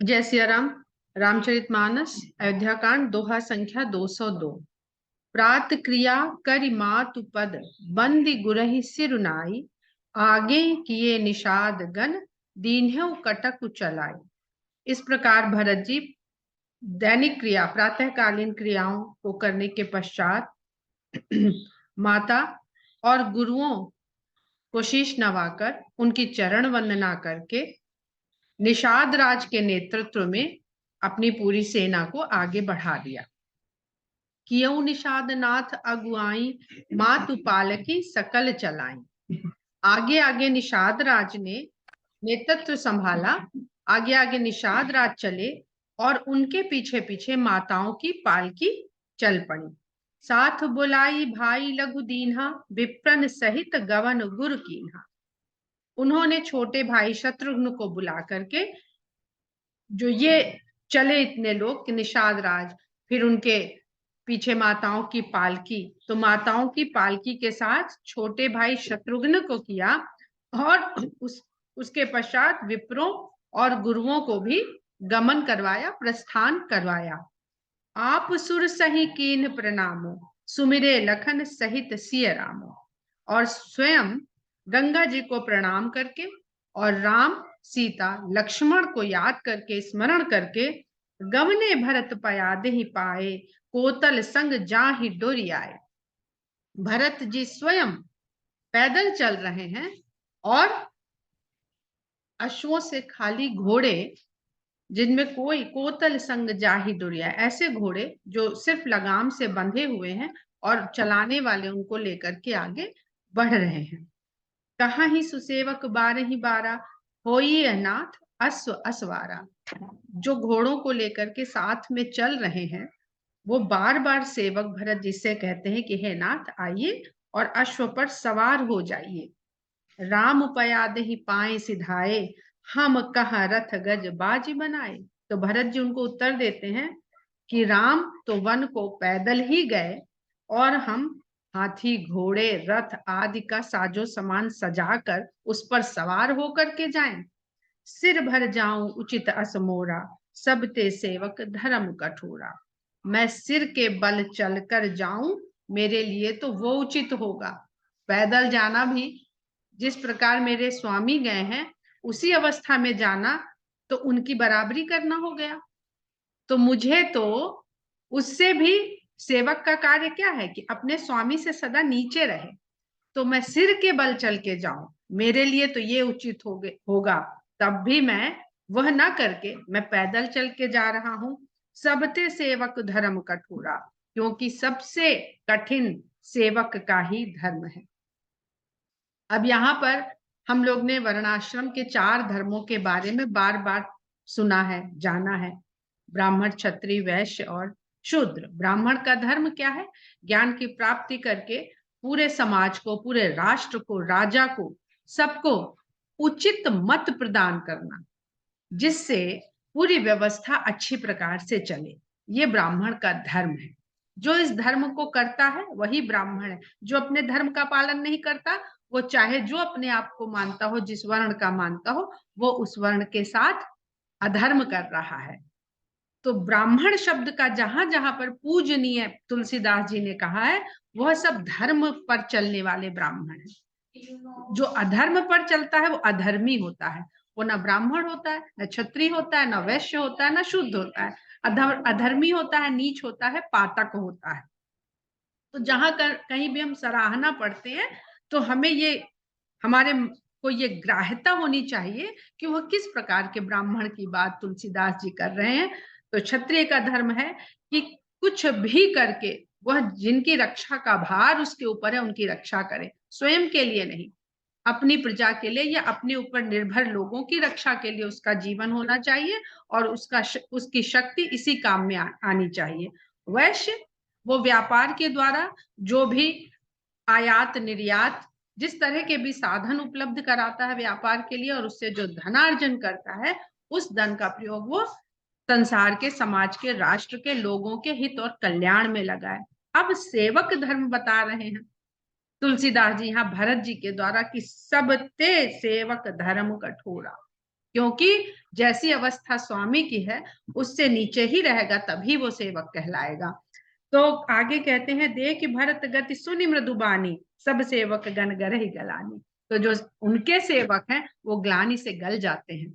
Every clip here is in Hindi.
जय सिया राम। रामचरितमानस अयोध्या कांड दोहा संख्या 202। प्रात क्रिया करि मातु पद बंदी गुरहि सिरुनाई, आगे किए निषाद गण दीन्हु कटक चलाई। इस प्रकार भरत जी दैनिक क्रिया प्रातःकालीन क्रियाओं को करने के पश्चात माता और गुरुओं को शीश नवाकर उनकी चरण वंदना करके निषाद राज के नेतृत्व में अपनी पूरी सेना को आगे बढ़ा दिया। कियऊ निषाद नाथ अगुआई, मातु पालकी सकल चलाई। आगे आगे निषाद राज ने नेतृत्व संभाला, आगे आगे निषाद राज चले और उनके पीछे पीछे माताओं की पालकी चल पड़ी। साथ बुलाई भाई लघु दीन्हा, विप्रन सहित गवन गुर कीन्हा। उन्होंने छोटे भाई शत्रुघ्न को बुला करके, जो ये चले इतने लोग कि निषाद राज, फिर उनके पीछे माताओं की पालकी, तो माताओं की पालकी के साथ छोटे भाई शत्रुघ्न को किया और उसके पश्चात विप्रों और गुरुओं को भी गमन करवाया, प्रस्थान करवाया। आप सुर सही कीन प्रणामो, सुमिरे लखन सहित सिय रामो। और स्वयं गंगा जी को प्रणाम करके और राम सीता लक्ष्मण को याद करके स्मरण करके गवने भरत पयादे ही पाए, कोतल संग जाहि डोरी आए। भरत जी स्वयं पैदल चल रहे हैं और अश्वों से खाली घोड़े, जिनमें कोई कोतल संग जाहि डोरिया, ऐसे घोड़े जो सिर्फ लगाम से बंधे हुए हैं और चलाने वाले उनको लेकर के आगे बढ़ रहे हैं। कहाँ ही सुसेवक बारही बारा, होई अनाथ अश्व असवारा। जो घोड़ों को लेकर के साथ में चल रहे हैं वो बार बार सेवक भरत जी से कहते हैं कि हे नाथ आइए और अश्व पर सवार हो जाइए। राम पयाद ही पाए सिधाए, हम कहा रथ गज बाजी बनाए। तो भरत जी उनको उत्तर देते हैं कि राम तो वन को पैदल ही गए और हम हाथी घोड़े रथ आदि का साजो सामान सजाकर उस पर सवार होकर के जाएं। सिर भर जाऊं उचित असमोरा, सब ते सेवक धर्म कठोरा। मैं सिर के बल चलकर जाऊं, मेरे लिए तो वो उचित होगा। पैदल जाना भी जिस प्रकार मेरे स्वामी गए हैं उसी अवस्था में जाना तो उनकी बराबरी करना हो गया। तो मुझे तो उससे भी सेवक का कार्य क्या है कि अपने स्वामी से सदा नीचे रहे। तो मैं सिर के बल चल के जाऊं, मेरे लिए तो ये उचित होगा। तब भी मैं वह ना करके मैं पैदल चल के जा रहा हूं। सबते सेवक धर्म कठोरा, क्योंकि सबसे कठिन सेवक का ही धर्म है। अब यहाँ पर हम लोग ने वर्णाश्रम के 4 धर्मों के बारे में बार बार सुना है, जाना है। ब्राह्मण, क्षत्रिय, वैश्य और शूद्र। ब्राह्मण का धर्म क्या है? ज्ञान की प्राप्ति करके पूरे समाज को, पूरे राष्ट्र को, राजा को, सबको उचित मत प्रदान करना, जिससे पूरी व्यवस्था अच्छी प्रकार से चले। ये ब्राह्मण का धर्म है। जो इस धर्म को करता है वही ब्राह्मण है। जो अपने धर्म का पालन नहीं करता, वो चाहे जो अपने आप को मानता हो, जिस वर्ण का मानता हो, वो उस वर्ण के साथ अधर्म कर रहा है। तो ब्राह्मण शब्द का जहां जहां पर पूजनीय तुलसीदास जी ने कहा है, वह सब धर्म पर चलने वाले ब्राह्मण है। जो अधर्म पर चलता है वो अधर्मी होता है। वो ना ब्राह्मण होता है, न क्षत्रिय होता है, न वैश्य होता है, न शुद्ध होता है। अधर्मी होता है, नीच होता है, पातक होता है। तो जहां कहीं भी हम सराहना पढ़ते हैं तो हमें ये, हमारे को ये ग्राह्यता होनी चाहिए कि वह किस प्रकार के ब्राह्मण की बात तुलसीदास जी कर रहे हैं। तो क्षत्रिय का धर्म है कि कुछ भी करके वह जिनकी रक्षा का भार उसके ऊपर है उनकी रक्षा करे, स्वयं के लिए नहीं, अपनी प्रजा के लिए या अपने ऊपर निर्भर लोगों की रक्षा के लिए उसका जीवन होना चाहिए और उसकी शक्ति इसी काम में आनी चाहिए। वैश्य वो व्यापार के द्वारा जो भी आयात निर्यात, जिस तरह के भी साधन उपलब्ध कराता है व्यापार के लिए और उससे जो धनार्जन करता है, उस धन का प्रयोग वो संसार के, समाज के, राष्ट्र के लोगों के हित और कल्याण में लगाए। अब सेवक धर्म बता रहे हैं तुलसीदास जी यहाँ भरत जी के द्वारा कि सब ते सेवक धर्म कठोरा। क्योंकि जैसी अवस्था स्वामी की है उससे नीचे ही रहेगा, तभी वो सेवक कहलाएगा। तो आगे कहते हैं, देख भरत गति सुनि मृदुबानी, सब सेवक गण गरहि गलानी। तो जो उनके सेवक हैं वो ग्लानि से गल जाते हैं।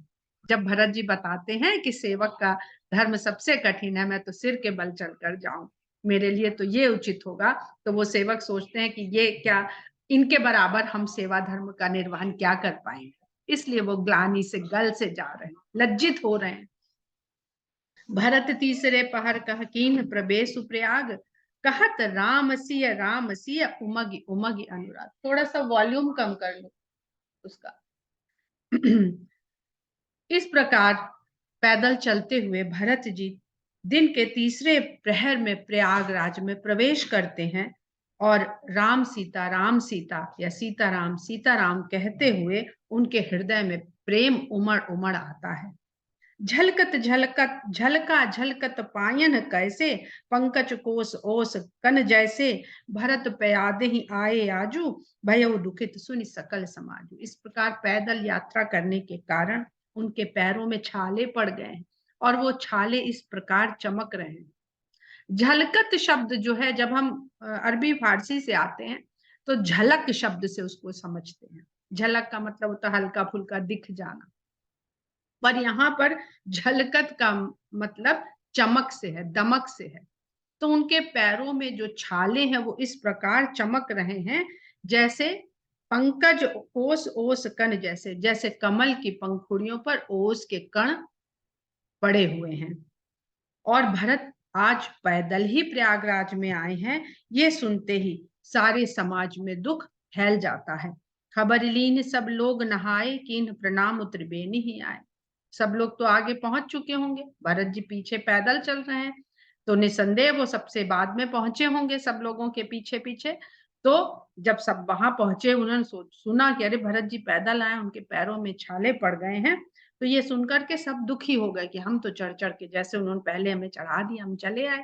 जब भरत जी बताते हैं कि सेवक का धर्म सबसे कठिन है, मैं तो सिर के बल चढ़कर जाऊं, मेरे लिए तो ये उचित होगा, तो वो सेवक सोचते हैं कि ये क्या, इनके बराबर हम सेवा धर्म का निर्वहन क्या कर पाएंगे, इसलिए वो ग्लानि से गल से जा रहे हैं, लज्जित हो रहे हैं। भरत तीसरे पहर कह कीन्ह प्रवेश प्रयाग, कहत राम सिय उमगी उमगी अनुराग। थोड़ा सा वॉल्यूम कम कर लो उसका। इस प्रकार पैदल चलते हुए भरत जी दिन के तीसरे प्रहर में प्रयागराज में प्रवेश करते हैं और राम सीता या सीताराम कहते हुए उनके हृदय में प्रेम उमड़ उमड़ आता है। झलकत झलकत झलका झलकत पायन कैसे, पंकज कोस ओस कन जैसे, भरत प्यादे ही आए आजू, भयउ दुखित सुनि सकल समाजू। इस प्रकार पैदल यात्रा करने के कारण उनके पैरों में छाले पड़ गए हैं और वो छाले इस प्रकार चमक रहे हैं। झलकत शब्द जो है, जब हम अरबी फारसी से आते हैं तो झलक शब्द से उसको समझते हैं। झलक का मतलब होता है हल्का फुल्का दिख जाना, पर यहाँ पर झलकत का मतलब चमक से है, दमक से है। तो उनके पैरों में जो छाले हैं वो इस प्रकार चमक रहे हैं जैसे पंकज ओस ओस कण जैसे, जैसे कमल की पंखुड़ियों पर ओस के कण पड़े हुए हैं। और भरत आज पैदल ही प्रयागराज में आए हैं, ये सुनते ही सारे समाज में दुख फैल जाता है। खबर लीन सब लोग नहाए, कीन्ह प्रणाम त्रिबेनी ही आए। सब लोग तो आगे पहुंच चुके होंगे, भरत जी पीछे पैदल चल रहे हैं, तो निसंदेह वो सबसे बाद में पहुंचे होंगे सब लोगों के पीछे पीछे। तो जब सब वहां पहुंचे, उन्होंने सुना कि अरे भरत जी पैदल आए, उनके पैरों में छाले पड़ गए हैं, तो ये सुनकर के सब दुखी हो गए कि हम तो चढ़ चढ़ के, जैसे उन्होंने पहले हमें चढ़ा दिया, हम चले आए।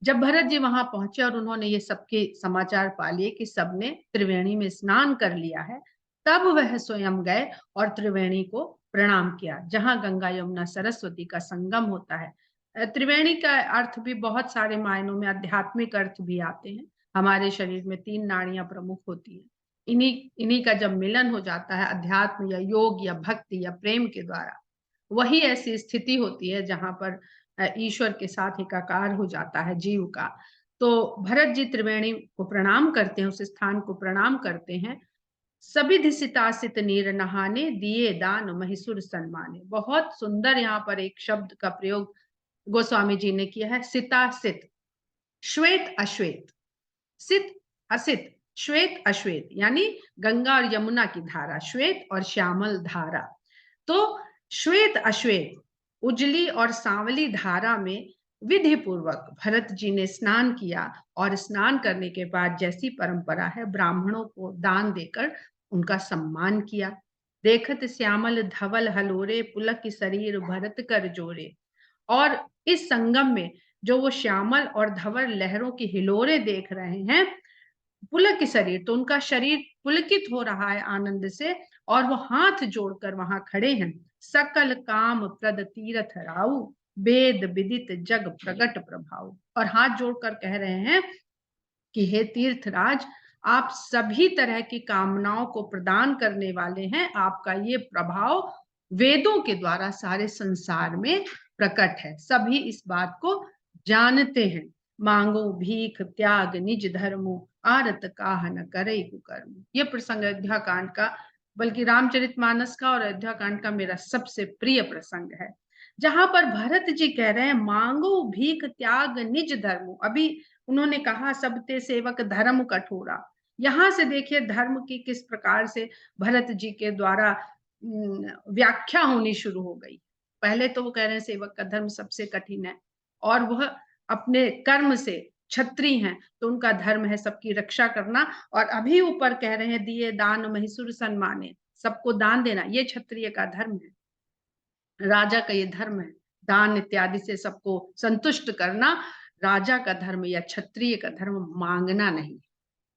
जब भरत जी वहां पहुंचे और उन्होंने ये सबके समाचार पा लिए कि सबने त्रिवेणी में स्नान कर लिया है, तब वह स्वयं गए और त्रिवेणी को प्रणाम किया, जहां गंगा यमुना सरस्वती का संगम होता है। त्रिवेणी का अर्थ भी बहुत सारे मायनों में आध्यात्मिक अर्थ भी आते हैं। हमारे शरीर में 3 नाड़ियां प्रमुख होती हैं, इन्हीं इन्हीं का जब मिलन हो जाता है अध्यात्म या योग या भक्ति या प्रेम के द्वारा, वही ऐसी स्थिति होती है जहां पर ईश्वर के साथ एकाकार हो जाता है जीव का। तो भरत जी त्रिवेणी को प्रणाम करते हैं, उस स्थान को प्रणाम करते हैं। सभी सितासित नीर नहाने, दिए दान महिसुर सन्माने। बहुत सुंदर यहाँ पर एक शब्द का प्रयोग गोस्वामी जी ने किया है, सितासित, श्वेत अश्वेत, सित असित, श्वेत अश्वेत, यानी गंगा और यमुना की धारा, श्वेत और श्यामल धारा। तो श्वेत अश्वेत, उजली और सांवली धारा में विधि पूर्वक भरत जी ने स्नान किया और स्नान करने के बाद जैसी परंपरा है ब्राह्मणों को दान देकर उनका सम्मान किया। देखत श्यामल धवल हलोरे, पुलक शरीर भरत कर जोरे। और इस संगम में जो वो श्यामल और धवल लहरों की हिलोरे देख रहे हैं, पुलक शरीर, तो उनका शरीर पुलकित हो रहा है आनंद से, और वो हाथ जोड़कर वहां खड़े हैं। सकल काम प्रद तीरथ राउ, वेद विदित जग प्रगट प्रभाव। और हाथ जोड़कर कह रहे हैं कि हे तीर्थराज, आप सभी तरह की कामनाओं को प्रदान करने वाले हैं, आपका ये प्रभाव वेदों के द्वारा सारे संसार में प्रकट है, सभी इस बात को जानते हैं। मांगो भीख त्याग निज धर्मो, आरत काह न करे कुकर्म। ये प्रसंग अयोध्या कांड का, बल्कि रामचरितमानस का और अयोध्या कांड का मेरा सबसे प्रिय प्रसंग है, जहां पर भरत जी कह रहे हैं मांगो भीख त्याग निज धर्मो। अभी उन्होंने कहा सबते सेवक धर्म कठोरा। यहां से देखिए धर्म की किस प्रकार से भरत जी के द्वारा व्याख्या होनी शुरू हो गई। पहले तो वो कह रहे हैं सेवक का धर्म सबसे कठिन है, और वह अपने कर्म से क्षत्रिय हैं, तो उनका धर्म है सबकी रक्षा करना। और अभी ऊपर कह रहे हैं दिए दान महिसुर सन्माने, सबको दान देना, ये क्षत्रिय का धर्म है, राजा का ये धर्म है। दान इत्यादि से सबको संतुष्ट करना राजा का धर्म या क्षत्रिय का धर्म, मांगना नहीं,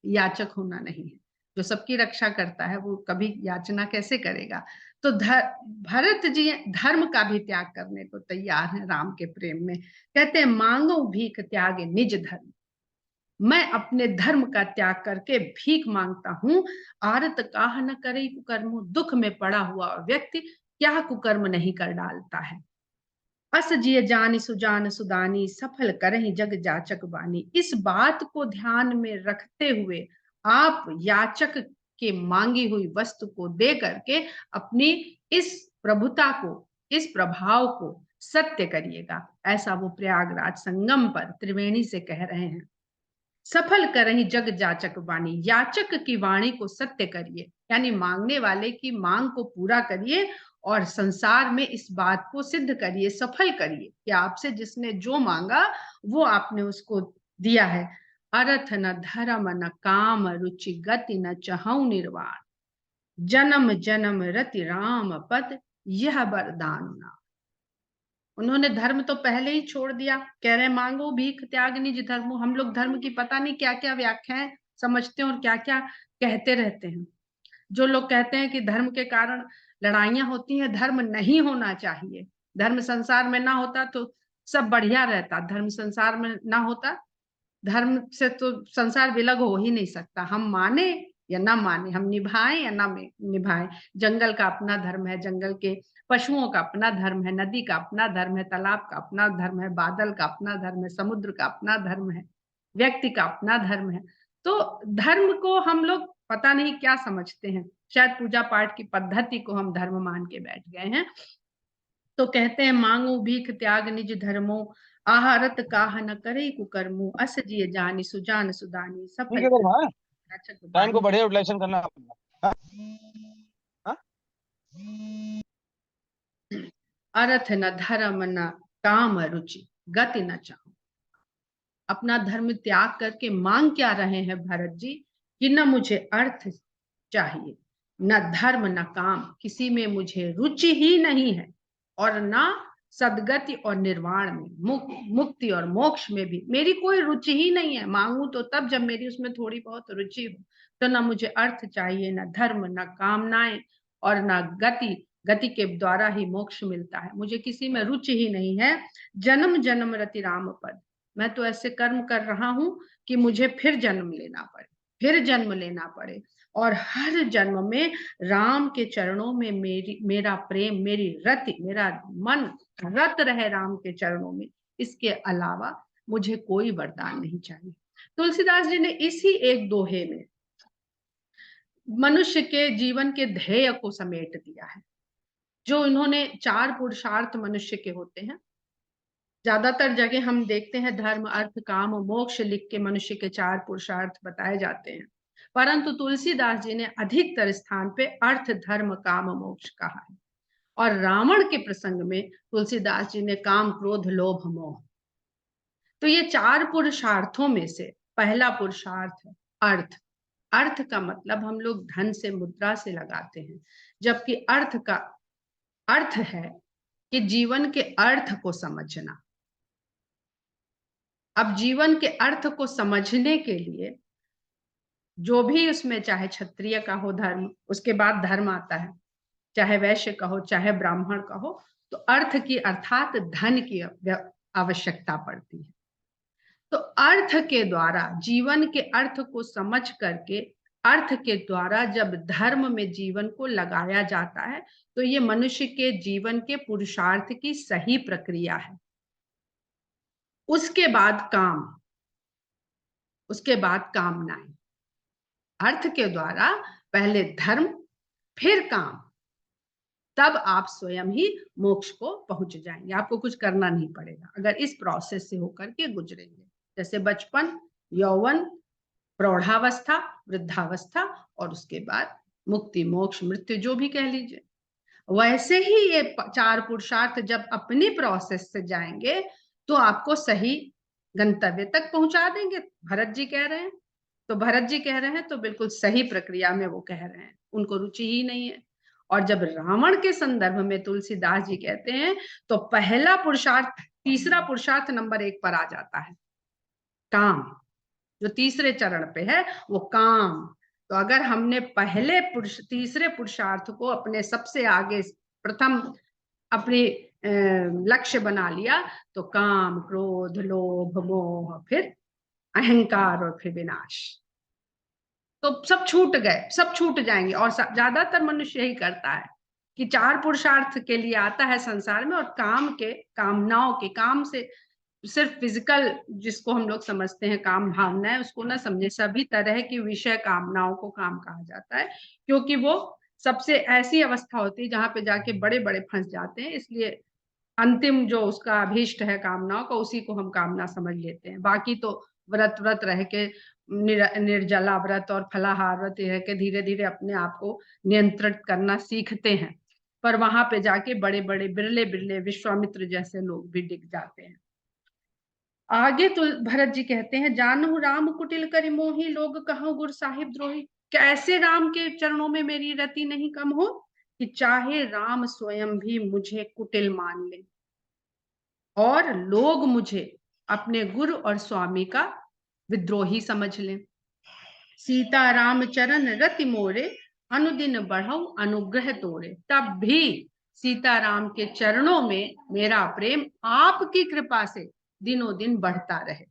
याचक होना नहीं है। जो सबकी रक्षा करता है वो कभी याचना कैसे करेगा। तो भरत जी धर्म का भी त्याग करने को तैयार हैं राम के प्रेम में। कहते हैं मांगो भीख त्याग निज धर्म, मैं अपने धर्म का त्याग करके भीख मांगता हूं। आरत काह न करे कुकर्म, दुख में पड़ा हुआ व्यक्ति क्या कुकर्म नहीं कर डालता है। अस जिय जानी सुजान सुदानी, सफल करहि जग जाचक बानी। इस बात को ध्यान में रखते हुए आप याचक के मांगी हुई वस्तु को दे करके अपनी इस प्रभुता को, इस प्रभाव को सत्य करिएगा। ऐसा वो प्रयागराज संगम पर त्रिवेणी से कह रहे हैं। सफल करहि जग जाचक वाणी, याचक की वाणी को सत्य करिए, यानी मांगने वाले की मांग को पूरा करिए और संसार में इस बात को सिद्ध करिए, सफल करिए कि आपसे जिसने जो मांगा वो आपने उसको दिया है। अर्थ न धर्म न काम रुचि गति न चहु निर्वाण, जन्म जन्म रति राम पद यह वरदान ना। उन्होंने धर्म तो पहले ही छोड़ दिया, कह रहे मांगो भीख त्याग निज धर्म। हम लोग धर्म की पता नहीं क्या क्या व्याख्याएं समझते हैं और क्या क्या कहते रहते हैं। जो लोग कहते हैं कि धर्म के कारण लड़ाइयां होती हैं, धर्म नहीं होना चाहिए, धर्म संसार में ना होता तो सब बढ़िया रहता, धर्म संसार में ना होता, धर्म से तो संसार विलग हो ही नहीं सकता। हम माने या ना माने, हम निभाएं या ना निभाएं, जंगल का अपना धर्म है, जंगल के पशुओं का अपना धर्म है, नदी का अपना धर्म है, तालाब का अपना धर्म है, बादल का अपना धर्म है, समुद्र का अपना धर्म है, व्यक्ति का अपना धर्म है। तो धर्म को हम लोग पता नहीं क्या समझते हैं, शायद पूजा पाठ की पद्धति को हम धर्म मान के बैठ गए हैं। तो कहते हैं मांगो भीख त्याग निज धर्मो, आहारत काह न करे कुकर्मो, अस जिय जानी सुजान सुदानी, ठीक सफल है हाँ, टाइम को बानी। बढ़िया यूटिलाइजेशन करना अपना। हाँ? हाँ? अर्थ न धर्म न काम रुचि गति न चाहूं। अपना धर्म त्याग करके मांग क्या रहे हैं भरत जी कि न मुझे अर्थ चाहिए, न धर्म न काम, किसी में मुझे रुचि ही नहीं है, और न सदगति और निर्वाण में, मुक्ति और मोक्ष में भी मेरी कोई रुचि ही नहीं है। मांगू तो तब जब मेरी उसमें थोड़ी बहुत रुचि हो। तो न मुझे अर्थ चाहिए, न धर्म, न कामनाएं, और न गति, गति के द्वारा ही मोक्ष मिलता है, मुझे किसी में रुचि ही नहीं है। जन्म जन्म रति राम पद, मैं तो ऐसे कर्म कर रहा हूं कि मुझे फिर जन्म लेना पड़े, फिर जन्म लेना पड़े, और हर जन्म में राम के चरणों में मेरा प्रेम, मेरी रति, मेरा मन रत रहे राम के चरणों में। इसके अलावा मुझे कोई वरदान नहीं चाहिए। तुलसीदास जी ने इसी एक दोहे में मनुष्य के जीवन के ध्येय को समेट दिया है। जो इन्होंने 4 पुरुषार्थ मनुष्य के होते हैं, ज्यादातर जगह हम देखते हैं धर्म अर्थ काम और मोक्ष लिख के मनुष्य के 4 पुरुषार्थ बताए जाते हैं, परंतु तुलसीदास जी ने अधिकतर स्थान पे अर्थ धर्म काम मोक्ष कहा है। और रावण के प्रसंग में तुलसीदास जी ने काम क्रोध लोभ मोह। तो ये 4 पुरुषार्थों में से पहला पुरुषार्थ है अर्थ। अर्थ का मतलब हम लोग धन से, मुद्रा से लगाते हैं, जबकि अर्थ का अर्थ है कि जीवन के अर्थ को समझना। अब जीवन के अर्थ को समझने के लिए जो भी उसमें, चाहे क्षत्रिय का हो धर्म, उसके बाद धर्म आता है, चाहे वैश्य का हो, चाहे ब्राह्मण का हो, तो अर्थ की अर्थात धन की आवश्यकता पड़ती है। तो अर्थ के द्वारा, जीवन के अर्थ को समझ करके, अर्थ के द्वारा जब धर्म में जीवन को लगाया जाता है, तो ये मनुष्य के जीवन के पुरुषार्थ की सही प्रक्रिया है। उसके बाद काम, उसके बाद कामनाएं। अर्थ के द्वारा पहले धर्म, फिर काम, तब आप स्वयं ही मोक्ष को पहुंच जाएंगे। आपको कुछ करना नहीं पड़ेगा अगर इस प्रोसेस से होकर के गुजरेंगे। जैसे बचपन, यौवन, प्रौढ़ावस्था, वृद्धावस्था, और उसके बाद मुक्ति, मोक्ष, मृत्यु, जो भी कह लीजिए। वैसे ही ये 4 पुरुषार्थ जब अपनी प्रोसेस से जाएंगे तो आपको सही गंतव्य तक पहुंचा देंगे। भरत जी कह रहे हैं, तो भरत जी कह रहे हैं तो बिल्कुल सही प्रक्रिया में वो कह रहे हैं, उनको रुचि ही नहीं है। और जब रावण के संदर्भ में तुलसीदास जी कहते हैं तो पहला पुरुषार्थ, तीसरा पुरुषार्थ नंबर 1 पर आ जाता है, काम। जो तीसरे चरण पे है वो काम, तो अगर हमने पहले तीसरे पुरुषार्थ को अपने सबसे आगे प्रथम अपने लक्ष्य बना लिया तो काम, क्रोध, लोभ, मोह, फिर अहंकार और फिर विनाश, तो सब छूट गए, सब छूट जाएंगे। और ज्यादातर मनुष्य यही करता है कि 4 पुरुषार्थ के लिए आता है संसार में, और काम के, कामनाओं के, काम से सिर्फ फिजिकल जिसको हम लोग समझते हैं काम भावना है, उसको ना समझे। सभी तरह की विषय कामनाओं को काम कहा जाता है, क्योंकि वो सबसे ऐसी अवस्था होती है जहां पे जाके बड़े बड़े फंस जाते हैं। इसलिए अंतिम जो उसका अभीष्ट है कामनाओं का, उसी को हम कामना समझ लेते हैं। बाकी तो व्रत व्रत रह के, निर्जला व्रत और फलाहार व्रत रह के धीरे धीरे अपने आप को नियंत्रित करना सीखते हैं, पर वहां पे जाके बड़े बड़े बिरले बिरले विश्वामित्र जैसे लोग भी डिग जाते हैं। आगे तो भरत जी कहते हैं, जानहु राम कुटिल करि मोहि, लोग कहूं गुरु साहिब द्रोही। कैसे राम के चरणों में मेरी रति नहीं कम हो, कि चाहे राम स्वयं भी मुझे कुटिल मान ले और लोग मुझे अपने गुरु और स्वामी का विद्रोही समझ लें। सीता राम चरण रति मोरे, अनुदिन बढ़ऊ अनुग्रह तोरे। तब भी सीता राम के चरणों में मेरा प्रेम आपकी कृपा से दिनों दिन बढ़ता रहे।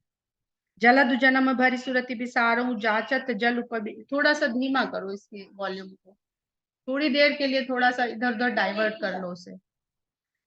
जलद जन्म भरी सुरति बिसारो, जाचत जल उपबि। थोड़ा सा धीमा करो इसके वॉल्यूम को, थोड़ी देर के लिए थोड़ा सा इधर उधर डाइवर्ट कर लो उसे।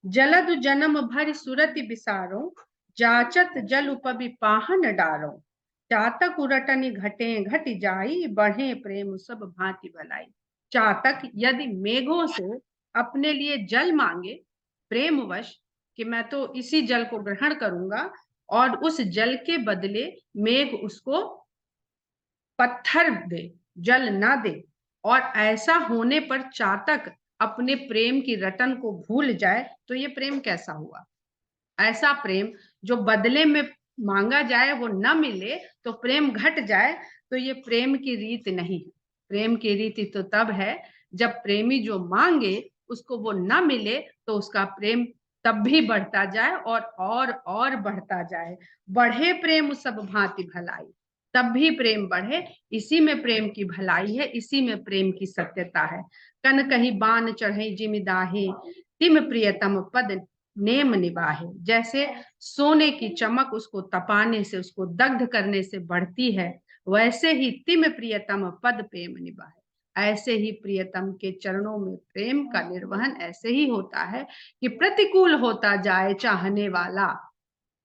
जलद जन्म भरि सुरति बिसारो, जाचत जल उपबि पाहन डारो। चातक उरटनि घटे घट जाई, बढ़े प्रेम सब भांति भलाई। चातक यदि मेघों से अपने लिए जल मांगे प्रेमवश, कि मैं तो इसी जल को ग्रहण करूंगा, और उस जल के बदले मेघ उसको पत्थर दे, जल ना दे, और ऐसा होने पर चातक अपने प्रेम की रटन को भूल जाए, तो ये प्रेम कैसा हुआ? ऐसा प्रेम जो बदले में मांगा जाए वो न मिले तो प्रेम घट जाए, तो ये प्रेम की रीत नहीं है। प्रेम की रीति तो तब है जब प्रेमी जो मांगे उसको वो न मिले, तो उसका प्रेम तब भी बढ़ता जाए और बढ़ता जाए। बढ़े प्रेम सब भांति भलाई, तब भी प्रेम बढ़े। इसी में प्रेम की भलाई है, इसी में प्रेम की सत्यता है। कन कहीं बान चढ़े जिमिदाहे, तिम प्रियतम पद नेम निभाहे। जैसे सोने की चमक उसको तपाने से, उसको दग्ध करने से बढ़ती है, वैसे ही तिम प्रियतम पद प्रेम निभाए। ऐसे ही प्रियतम के चरणों में प्रेम का निर्वहन ऐसे ही होता है कि प्रतिकूल होता जाए चाहने वाला,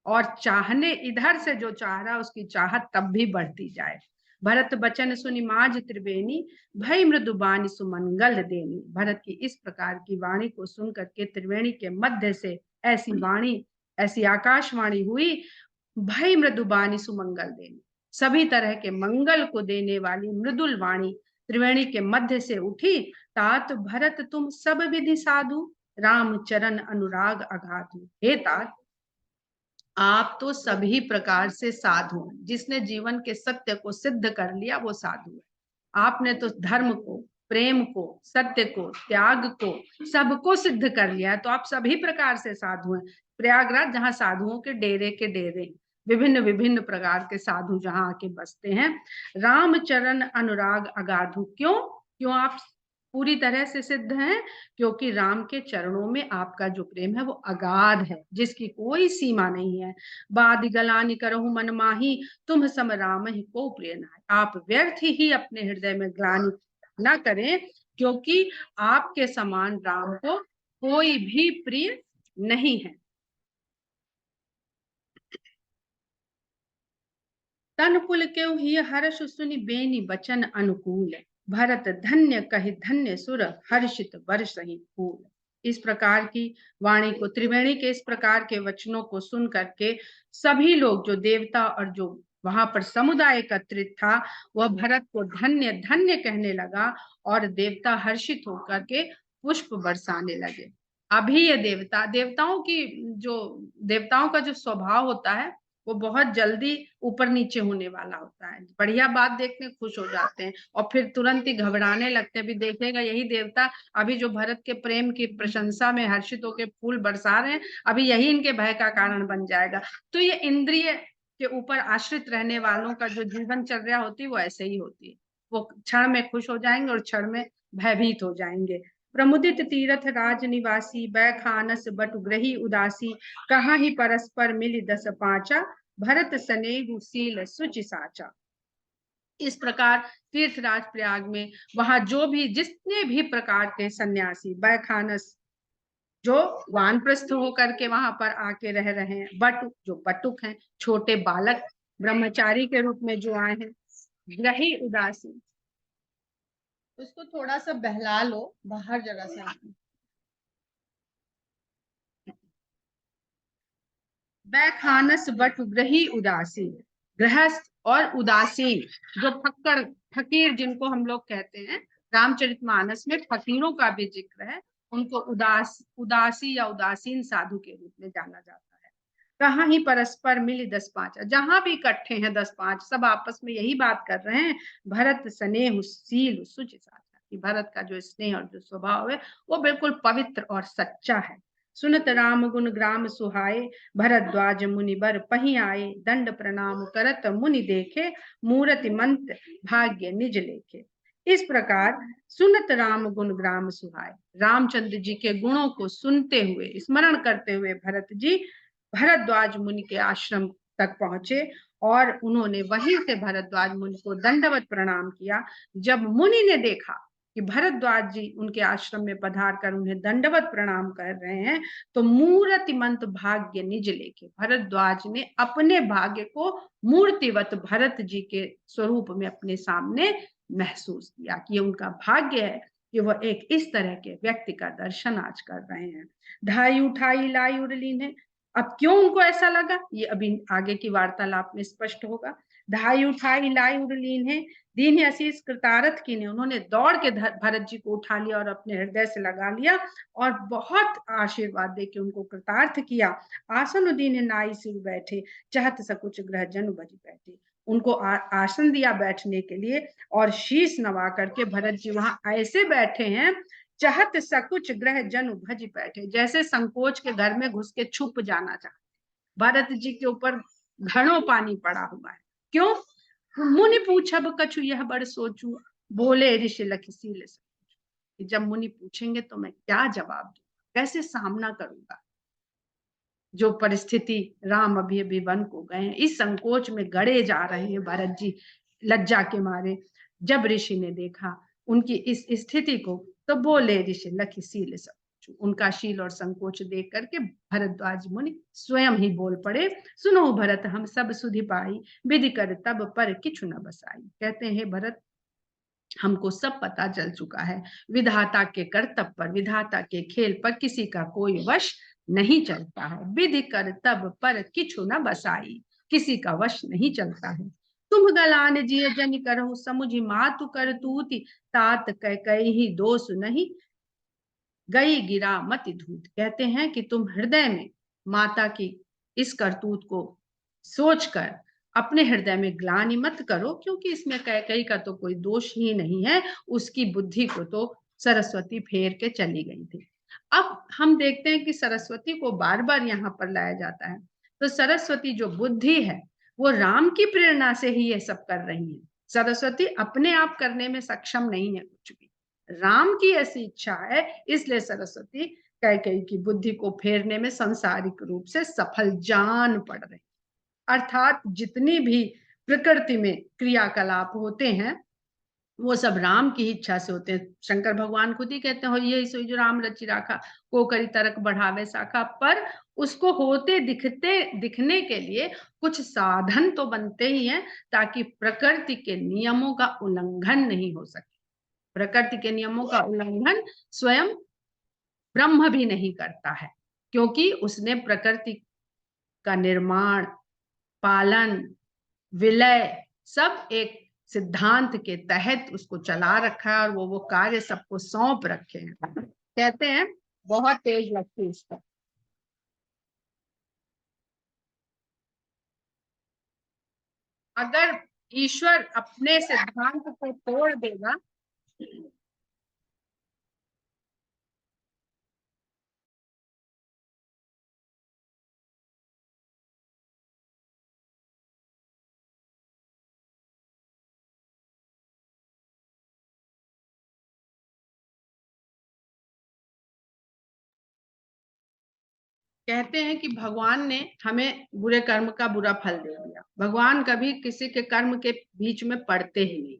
और चाहने इधर से जो चाह रहा उसकी चाहत तब भी बढ़ती जाए। भरत बचन सुनि माज त्रिवेणी, भई मृदुबानी सुमंगल देनी। भरत की इस प्रकार की वाणी को सुन करके त्रिवेणी के मध्य से ऐसी वाणी, ऐसी आकाशवाणी हुई, भई मृदुबानी सुमंगल देनी। सभी तरह के मंगल को देने वाली मृदुल वाणी त्रिवेणी के मध्य से उठी। तात भरत तुम सब विधि साधु, राम चरण अनुराग अगाधु। हे तात, आप तो सभी प्रकार से साधु हैं। जिसने जीवन के सत्य को सिद्ध कर लिया वो साधु है। आपने तो धर्म को, प्रेम को, सत्य को, त्याग को, सबको सिद्ध कर लिया है, तो आप सभी प्रकार से साधु हैं। प्रयागराज जहाँ साधुओं के डेरे विभिन्न विभिन्न प्रकार के साधु जहाँ आके बसते हैं। रामचरण अनुराग अगाधु, क्यों क्यों आप पूरी तरह से सिद्ध हैं? क्योंकि राम के चरणों में आपका जो प्रेम है वो अगाध है, जिसकी कोई सीमा नहीं है। बादि गलानी करहु मन माही, तुम सम राम ही को प्रिय नाहि। आप व्यर्थ ही अपने हृदय में ग्लानि न करें, क्योंकि आपके समान राम को कोई भी प्रिय नहीं है। तन पुल के ही हर्ष सुनि बेनी बचन अनुकूल, भरत धन्य कहि धन्य सुर, हर्षित वर्ष ही फूल। इस प्रकार की वाणी को, त्रिवेणी के इस प्रकार के वचनों को सुन करके सभी लोग, जो देवता और जो वहां पर समुदाय एकत्रित था, वह भरत को धन्य धन्य कहने लगा, और देवता हर्षित होकर के पुष्प बरसाने लगे। अभी ये देवताओं का जो स्वभाव होता है वो बहुत जल्दी ऊपर नीचे होने वाला होता है। बढ़िया बात देखते खुश हो जाते हैं और फिर तुरंत ही घबराने लगते हैं। अभी देखेगा यही देवता अभी जो भरत के प्रेम की प्रशंसा में हर्षित होकर फूल बरसा रहे हैं, अभी यही इनके भय का कारण बन जाएगा। तो ये इंद्रिय के ऊपर आश्रित रहने वालों का जो जीवन चर्या होती है वो ऐसे ही होती है। वो क्षण में खुश हो जाएंगे और क्षण में भयभीत हो जाएंगे। प्रमुदित तीरथ राज निवासी, बैखानस बटुग्रही उदासी, कहाँ ही परस्पर मिली दस पांचा, भरत स्नेहु सील सुचि साचा। इस प्रकार तीर्थराज प्रयाग में वहां जो भी जितने भी प्रकार के सन्यासी, बैखानस जो वानप्रस्थ होकर के वहां पर आके रह रहे हैं, बटुक जो बटुक हैं, छोटे बालक ब्रह्मचारी के रूप में जो आए हैं, ग्रही उदासी, उसको थोड़ा सा बहला लो, बाहर जगह से आके। बैखानस बटुग्रही उदासी, गृहस्थ और उदासीन, जो फक्कड़ फकीर जिनको हम लोग कहते हैं, रामचरितमानस में फकीरों का भी जिक्र है, उनको उदासी या उदासीन साधु के रूप में जाना जाता है। कहाँ ही परस्पर मिली दस पांच, जहां भी इकट्ठे हैं 10-5, सब आपस में यही बात कर रहे हैं, भरत स्नेह सील सुच साचा, कि भरत का जो स्नेह और जो स्वभाव है वो बिल्कुल पवित्र और सच्चा है। सुनत राम गुण ग्राम सुहाए, भरद्वाज मुनि बर पही आए, दंड प्रणाम करत मुनि देखे, मूरति मंत्र भाग्य निज लेखे। इस प्रकार सुनत राम गुण ग्राम सुहाए, रामचंद्र जी के गुणों को सुनते हुए, स्मरण करते हुए भरत जी भरद्वाज मुनि के आश्रम तक पहुंचे और उन्होंने वहीं से भरद्वाज मुनि को दंडवत प्रणाम किया। जब मुनि ने देखा कि भरद्वाज जी उनके आश्रम में पधार कर उन्हें दंडवत प्रणाम कर रहे हैं, तो मूर्तिमंत भाग्य निज लेके भरद्वाज ने अपने भाग्य को मूर्तिवत भरत जी के स्वरूप में अपने सामने महसूस किया कि ये उनका भाग्य है कि वह एक इस तरह के व्यक्ति का दर्शन आज कर रहे हैं। ढाई उठाई लाई उड़लीन है। अब क्यों उनको ऐसा लगा, ये अभी आगे की वार्तालाप में स्पष्ट होगा। ढाई उठाई लाई उड़लीन है, दीन असीस कृतारथ की ने, उन्होंने दौड़ के भरत जी को उठा लिया और अपने हृदय से लगा लिया और बहुत आशीर्वाद देके उनको कृतार्थ किया। आसन दीन नाई सिर बैठे, चाहत सकुच ग्रह जन बज बैठे, उनको आसन दिया बैठने के लिए और शीश नवा करके भरत जी वहां ऐसे बैठे हैं, चाहत सकुच ग्रह जन भज बैठे, जैसे संकोच के घर में घुस के छुप जाना चाहते। भरत जी के ऊपर घड़ों पानी पड़ा हुआ है। क्यों? मुनि पूछब कछु यह बड़ सोचू, बोले ऋषि लखि सील, जब मुनि पूछेंगे तो मैं क्या जवाब दूंगा, कैसे सामना करूंगा। जो परिस्थिति राम अभी अभी वन को गए हैं, इस संकोच में गड़े जा रहे हैं भरत जी लज्जा के मारे। जब ऋषि ने देखा उनकी इस स्थिति को, तो बोले ऋषि लखि सील सब, उनका शील और संकोच देख करके भरद्वाज मुनि स्वयं ही बोल पड़े, सुनो भरत हम सब सुधि पाई, विधि कर तब पर किछु न बसाई। कहते हैं भरत, हमको सब पता चल चुका है, विधाता के कर्तव्य पर, विधाता के खेल पर किसी का कोई वश नहीं चलता है। विधि कर तब पर किछु न बसाई, किसी का वश नहीं चलता है। तुम गलान जिय जन करहु समुझी मातु कर तूति, तात कह ही दोष नहीं, गई गिरा मति धूत। कहते हैं कि तुम हृदय में माता की इस करतूत को सोचकर अपने हृदय में ग्लानि मत करो, क्योंकि इसमें कैकेयी का तो कोई दोष ही नहीं है, उसकी बुद्धि को तो सरस्वती फेर के चली गई थी। अब हम देखते हैं कि सरस्वती को बार बार यहाँ पर लाया जाता है, तो सरस्वती जो बुद्धि है वो राम की प्रेरणा से ही ये सब कर रही है। सरस्वती अपने आप करने में सक्षम नहीं है कुछ भी, राम की ऐसी इच्छा है, इसलिए सरस्वती कैकेयी की बुद्धि को फेरने में सांसारिक रूप से सफल जान पड़ रही। अर्थात जितनी भी प्रकृति में क्रियाकलाप होते हैं वो सब राम की इच्छा से होते हैं। शंकर भगवान खुद ही कहते हैं, यही सोई जो राम रचि राखा, को करी तरक बढ़ावे शाखा। पर उसको होते दिखने के लिए कुछ साधन तो बनते ही हैं, ताकि प्रकृति के नियमों का उल्लंघन नहीं हो सके। प्रकृति के नियमों का उल्लंघन स्वयं ब्रह्म भी नहीं करता है, क्योंकि उसने प्रकृति का निर्माण, पालन, विलय सब एक सिद्धांत के तहत उसको चला रखा है और वो कार्य सबको सौंप रखे हैं। कहते हैं बहुत तेज लगती है इसका। अगर ईश्वर अपने सिद्धांत को तोड़ देगा कहते हैं कि भगवान ने हमें बुरे कर्म का बुरा फल दे दिया। भगवान कभी किसी के कर्म के बीच में पड़ते ही नहीं।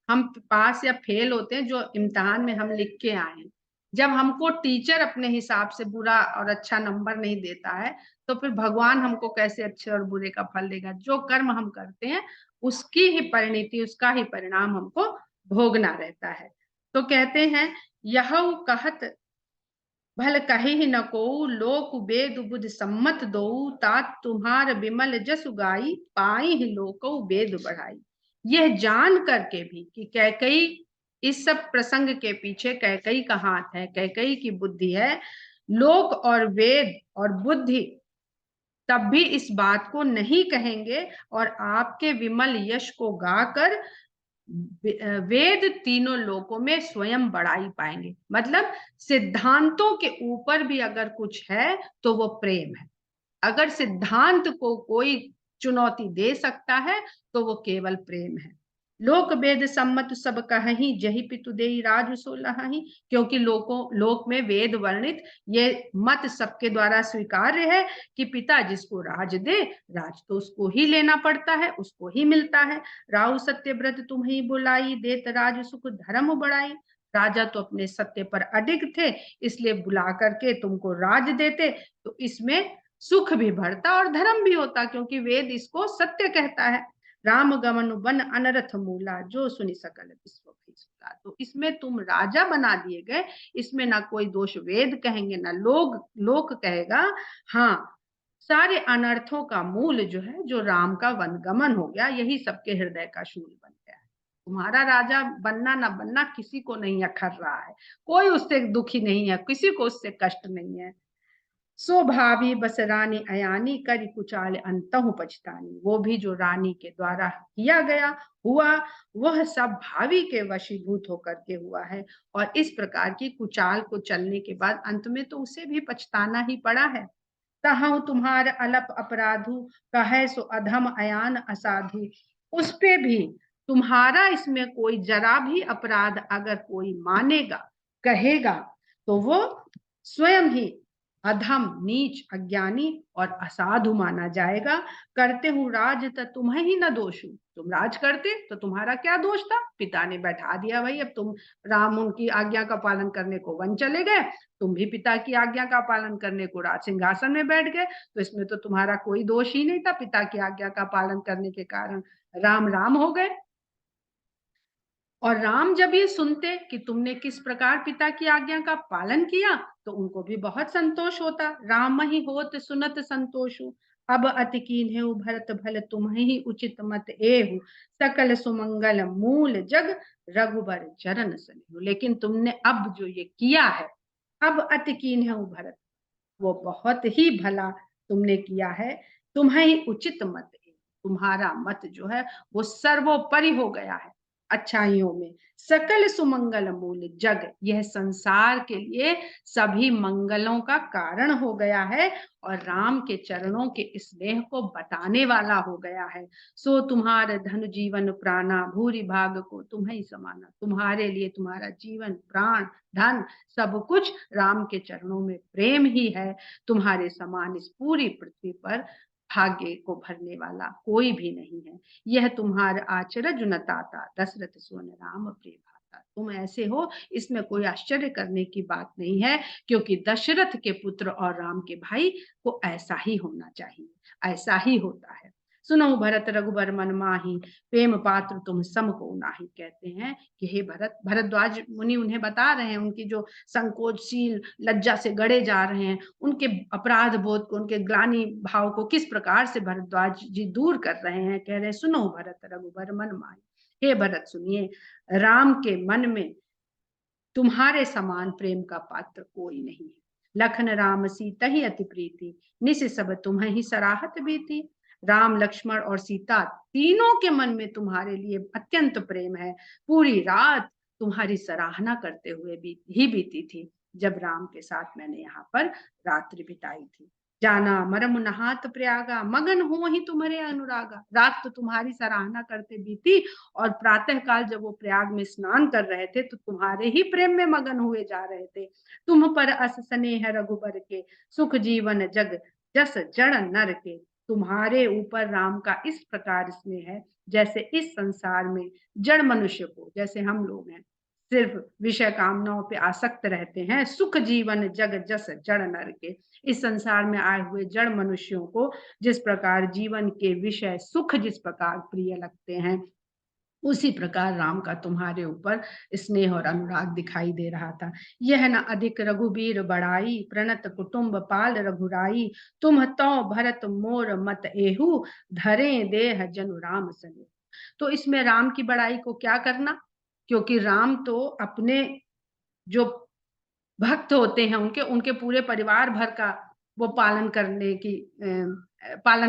हम पास या फेल होते हैं जो इम्तिहान में हम लिख के आए हैं। जब हमको टीचर अपने हिसाब से बुरा और अच्छा नंबर नहीं देता है, तो फिर भगवान हमको कैसे अच्छे और बुरे का फल देगा। जो कर्म हम करते हैं उसकी ही परिणति, उसका ही परिणाम हमको भोगना रहता है। तो कहते हैं, यह कहत भल कही ही न को, लोक वेद बुध सम्मत दो, तात तुम्हार विमल जसु गाई, पाई ही लोक वेद बढ़ाई। यह जान करके भी कि कैकई, इस सब प्रसंग के पीछे कैकई का हाथ है, कैकई की बुद्धि है। लोक और वेद और बुद्धि तब भी इस बात को नहीं कहेंगे, और आपके विमल यश को गाकर वेद तीनों लोकों में स्वयं बढ़ाई पाएंगे। मतलब सिद्धांतों के ऊपर भी अगर कुछ है तो वो प्रेम है। अगर सिद्धांत को कोई चुनौती दे सकता है तो वो केवल प्रेम है। लोक वेद सम्मत सब कहि, जहि पितु देई राज सो लहहि। क्योंकि लोक में वेद वर्णित ये मत सबके द्वारा स्वीकार्य है कि पिता जिसको राज दे, राज तो उसको ही लेना पड़ता है, उसको ही मिलता है। राहु सत्यव्रत तुम्हें बुलाई, देत राज सुख धर्म बढ़ाई। राजा तो अपने सत्य पर अडिग थे, इसलिए बुला करके तुमको राज देते, तो इसमें सुख भी बढ़ता और धर्म भी होता, क्योंकि वेद इसको सत्य कहता है। राम गमन वन अनरथ मूला, जो सुनि सकल विश्व भय। तो इसमें तुम राजा बना दिए गए, इसमें ना कोई दोष वेद कहेंगे ना लोक कहेगा। हाँ, सारे अनर्थों का मूल जो है, जो राम का वनगमन हो गया, यही सबके हृदय का शूल बन गया है। तुम्हारा राजा बनना ना बनना किसी को नहीं अखर रहा है, कोई उससे दुखी नहीं है, किसी को उससे कष्ट नहीं है। सो भावी बस रानी अयानी, करी कुचाल अंतहु पछतानी। वो भी जो रानी के द्वारा किया गया हुआ, वह सब भावी के वशीभूत होकर के हुआ है। और इस प्रकार की कुचाल को चलने के बाद अंत में तो उसे भी पछताना ही पड़ा है। तहु तुम्हार अलप अपराधु, कहे सो अधम अयान असाधु। उस पे भी तुम्हारा इसमें कोई जरा भी अपराध अगर कोई मानेगा, कहेगा, तो वो स्वयं ही अधम, नीच, अज्ञानी और असाधु माना जाएगा। करते हूँ राज तो तुम्हें ही न दोषू। तुम राज करते तो तुम्हारा क्या दोष था, पिता ने बैठा दिया भाई, अब तुम राम उनकी आज्ञा का पालन करने को वन चले गए, तुम भी पिता की आज्ञा का पालन करने को राज सिंहासन में बैठ गए, तो इसमें तो तुम्हारा कोई दोष ही नहीं था। पिता की आज्ञा का पालन करने के कारण राम राम हो गए। और राम जब ये सुनते कि तुमने किस प्रकार पिता की आज्ञा का पालन किया, तो उनको भी बहुत संतोष होता। राम ही होत सुनत संतोषु, अब अति कीन्हेउ भरत भल तुम्हें ही उचित मत एहु। सकल सुमंगल मूल जग, रघुबर चरण सनेहु। लेकिन तुमने अब जो ये किया है, अब अति कीन्हेउ भरत, वो बहुत ही भला तुमने किया है। तुम्हें ही उचित मत है, तुम्हारा मत जो है वो सर्वोपरि हो गया है अच्छाइयों में। सकल सुमंगल मूल जग, यह संसार के लिए सभी मंगलों का कारण हो गया है, और राम के चरणों के स्नेह को बताने वाला हो गया है। सो तुम्हारे धन जीवन प्राणा, भूरि भाग को तुम्हें समाना। तुम्हारे लिए तुम्हारा जीवन, प्राण, धन, सब कुछ राम के चरणों में प्रेम ही है। तुम्हारे समान इस पूरी पृथ्वी पर भाग्य को भरने वाला कोई भी नहीं है। यह तुम्हारा आचरज न ताता, दशरथ सुन राम प्रिय भाता। तुम ऐसे हो, इसमें कोई आश्चर्य करने की बात नहीं है, क्योंकि दशरथ के पुत्र और राम के भाई को ऐसा ही होना चाहिए, ऐसा ही होता है। सुनो भरत रघुबर मन माही, प्रेम पात्र तुम सम को नाही। कहते हैं कि हे भरत, भरद्वाज मुनि उन्हें बता रहे हैं, उनकी जो संकोचशील लज्जा से गड़े जा रहे हैं, उनके अपराध बोध को, उनके ग्लानि भाव को किस प्रकार से भरद्वाज जी दूर कर रहे हैं। कह रहे, सुनो भरत रघुबर मन माही। हे भरत सुनिए, राम के मन में तुम्हारे समान प्रेम का पात्र कोई नहीं है। लखन राम सीता ही अति प्रीति, निस सब तुम्हें ही सराहत बीती। राम, लक्ष्मण और सीता तीनों के मन में तुम्हारे लिए अत्यंत प्रेम है। पूरी रात तुम्हारी सराहना करते हुए बीती थी, जब राम के साथ मैंने यहाँ पर रात्रि बिताई थी। जाना मरम नहात प्रयागा, मगन हो ही तुम्हारे अनुरागा। रात तो तुम्हारी सराहना करते बीती, और प्रातः काल जब वो प्रयाग में स्नान कर रहे थे तो तुम्हारे ही प्रेम में मगन हुए जा रहे थे। तुम पर अस स्नेह रघुबर के, सुख जीवन जग जस जड़ नर के। तुम्हारे ऊपर राम का इस प्रकार स्नेह है जैसे इस संसार में जड़ मनुष्य को, जैसे हम लोग हैं, सिर्फ विषय कामनाओं पे आसक्त रहते हैं। सुख जीवन जग जस जड़ नर के, इस संसार में आए हुए जड़ मनुष्यों को जिस प्रकार जीवन के विषय सुख जिस प्रकार प्रिय लगते हैं, उसी प्रकार राम का तुम्हारे ऊपर स्नेह और अनुराग दिखाई दे रहा था। यह न अधिक रघुबीर बड़ाई, प्रणत कुटुंब पाल रघुराई। तुम तो भरत मोर मत एहू, धरे देह जनु राम सने। तो इसमें राम की बड़ाई को क्या करना, क्योंकि राम तो अपने जो भक्त होते हैं उनके उनके पूरे परिवार भर का वो पालन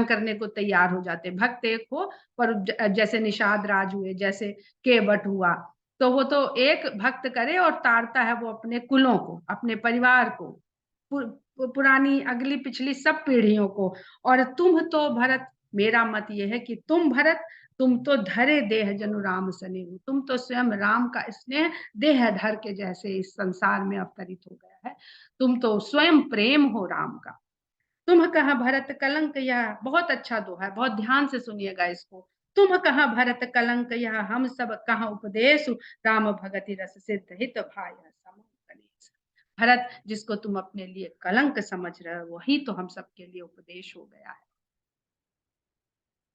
करने को तैयार हो जाते हैं। भक्त एक हो, पर जैसे निषाद राज हुए, जैसे केवट हुआ, तो वो तो एक भक्त करे और तारता है वो अपने कुलों को, अपने परिवार को, पुरानी अगली पिछली सब पीढ़ियों को। और तुम तो भरत, मेरा मत ये है कि तुम भरत, तुम तो धरे देह जनु राम सने हो, तुम तो स्वयं राम का स्नेह देह धर के जैसे इस संसार में अवतरित हो गया है। तुम तो स्वयं प्रेम हो राम का। तुम कहा भरत कलंक, यह बहुत अच्छा दोहा है, बहुत ध्यान से सुनिएगा इसको। तुम कहा भरत कलंक, यह हम सब कहा उपदेश, राम भगति रस सिद्ध हित भाय समम गणेश। भरत जिसको तुम अपने लिए कलंक समझ रहे हो, वही तो हम सबके लिए उपदेश हो गया है।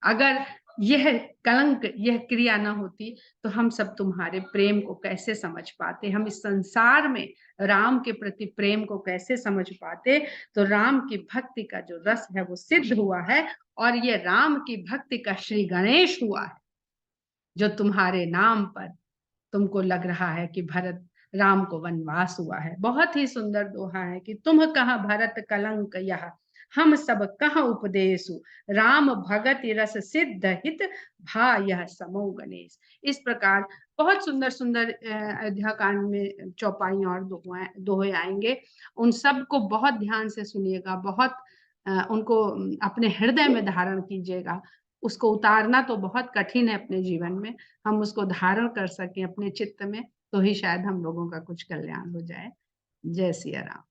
अगर यह कलंक, यह क्रिया ना होती तो हम सब तुम्हारे प्रेम को कैसे समझ पाते, हम इस संसार में राम के प्रति प्रेम को कैसे समझ पाते। तो राम की भक्ति का जो रस है वो सिद्ध हुआ है, और ये राम की भक्ति का श्री गणेश हुआ है, जो तुम्हारे नाम पर तुमको लग रहा है कि भरत राम को वनवास हुआ है। बहुत ही सुंदर दोहा है कि तुम कहा भरत कलंक यह, हम सब कहा उपदेशु, राम भगत रस सिद्ध हित भा यह समो गणेश। इस प्रकार बहुत सुंदर सुंदर अयोध्या कांड में चौपाई और दोहे आएंगे। उन सब को बहुत ध्यान से सुनिएगा, बहुत उनको अपने हृदय में धारण कीजिएगा। उसको उतारना तो बहुत कठिन है अपने जीवन में, हम उसको धारण कर सकें अपने चित्त में, तो ही शायद हम लोगों का कुछ कल्याण हो जाए। जय सिया राम।